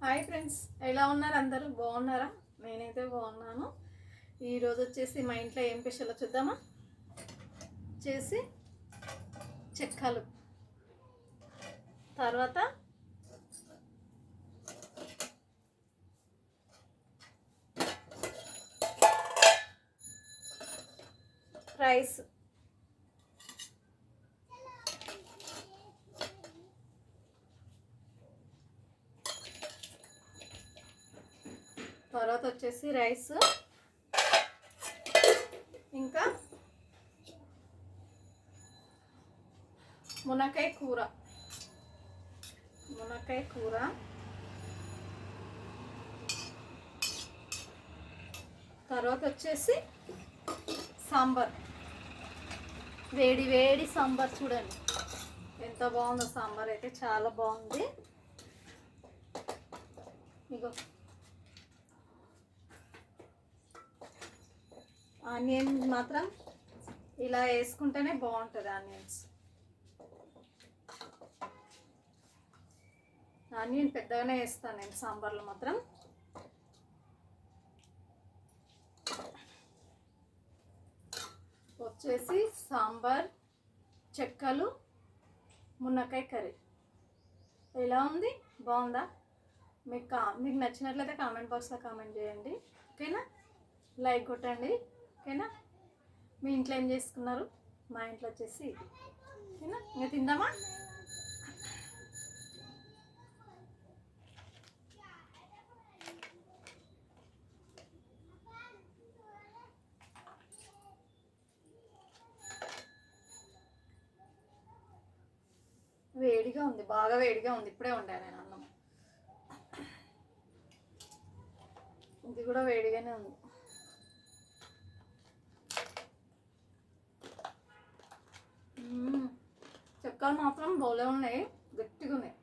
Hi friends, ఎలా ఉన్నారు? అందరూ బాగున్నారా? నేనైతే బాగున్నాను. ఈరోజు వచ్చేసి మా ఇంట్లో ఏం స్పెషల్ చూద్దామా. చేసి చెక్కలు, తర్వాత రైస్, తర్వాత వచ్చేసి రైస్, ఇంకా మునక్కాయ కూర, తర్వాత వచ్చేసి సాంబార్, వేడి వేడి సాంబార్. చూడండి ఎంత బాగుందో సాంబార్, అయితే చాలా బాగుంది. ఇగో ఆనియన్ మాత్రం ఇలా వేసుకుంటేనే బాగుంటుంది. ఆనియన్ పెద్దగానే వేస్తాను నేను సాంబార్లో మాత్రం. వచ్చేసి సాంబార్, చెక్కలు, మునక్కాయ కర్రీ. ఎలా ఉంది? బాగుందా? మీకు నచ్చినట్లయితే కామెంట్ బాక్స్లో కామెంట్ చేయండి, ఓకేనా? లైక్ కొట్టండి, ఓకేనా? మీ ఇంట్లో ఏం చేసుకున్నారు? మా ఇంట్లో వచ్చేసి ఇది, ఓకేనా? ఇంకా తిందామా? వేడిగా ఉంది, బాగా వేడిగా ఉంది. ఇప్పుడే వండాను నేను అన్నం. ఇది కూడా వేడిగానే ఉంది. చెక్కలు మాత్రం బోలే ఉన్నాయి, గట్టిగా ఉన్నాయి.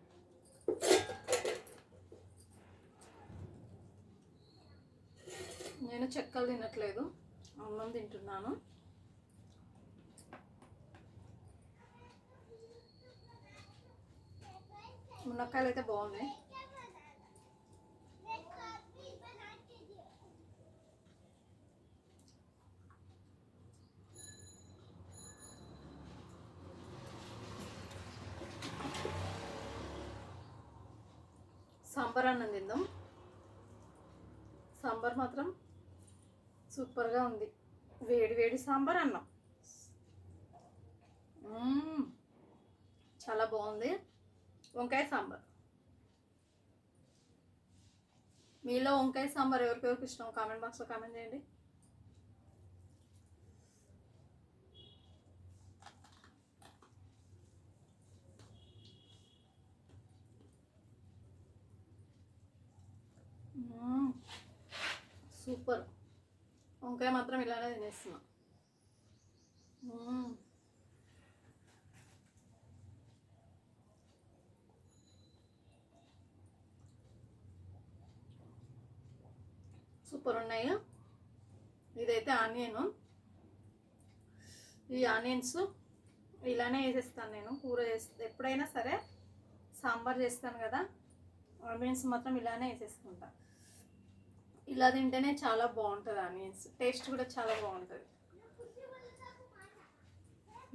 నేను చెక్కలు తినట్లేదు, అన్నం తింటున్నాను. మునక్కాయలు అయితే బాగున్నాయి. సాంబార్ అన్నం తిందాం. సాంబార్ మాత్రం సూపర్గా ఉంది. వేడి వేడి సాంబార్ అన్నం చాలా బాగుంది. వంకాయ సాంబార్. మీలో వంకాయ సాంబార్ ఎవరికెవరికి ఇష్టం కామెంట్ బాక్స్లో కామెంట్ చేయండి. సూపర్. వంకాయ మాత్రం ఇలానే తినేస్తున్నా. సూపర్ ఉన్నాయి. ఇదైతే ఆనియన్. ఈ ఆనియన్స్ ఇలానే వేసేస్తాను నేను కూర చేస్తే. ఎప్పుడైనా సరే సాంబార్ చేస్తాను కదా, ఆనియన్స్ మాత్రం ఇలానే వేసేసుకుంటా. ఇలా తింటేనే చాలా బాగుంటుంది. ఆనియన్స్ టేస్ట్ కూడా చాలా బాగుంటుంది.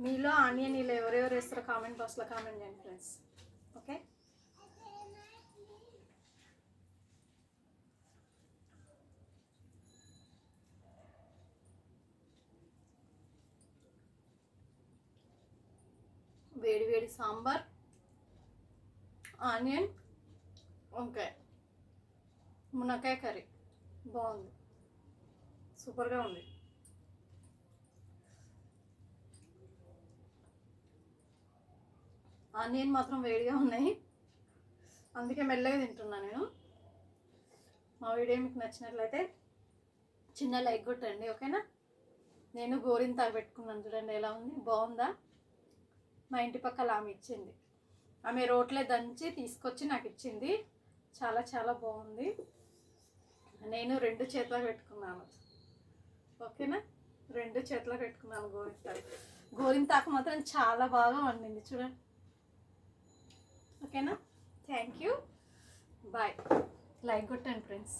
మీలో ఆనియన్ ఇలా ఎవరెవరు వేస్తారో కామెంట్ బాక్స్లో కామెంట్ చేయండి ఫ్రెండ్స్, ఓకే? వేడి వేడి సాంబార్, ఆనియన్, వంకాయ, మునక్కాయ కర్రీ బాగుంది, సూపర్గా ఉంది. ఆనియన్ మాత్రం వేడిగా ఉన్నాయి, అందుకే మెల్లగా తింటున్నా నేను. మా వీడియో మీకు నచ్చినట్లయితే చిన్న లైక్ కొట్టండి, ఓకేనా? నేను గోరింతాకు పెట్టుకున్నాను, చూడండి ఎలా ఉంది, బాగుందా? మా ఇంటి పక్కల ఆమె ఇచ్చింది. ఆమె రోట్లే దంచి తీసుకొచ్చి నాకు ఇచ్చింది. చాలా చాలా బాగుంది. నేను 2 చేతులకు పెట్టుకున్నాను, ఓకేనా? 2 చేతులకు పెట్టుకున్నాను గోరింతాకు మాత్రం చాలా బాగా వండింది, చూడండి, ఓకేనా? Thank you, bye. లైక్ కొట్టండి ఫ్రెండ్స్.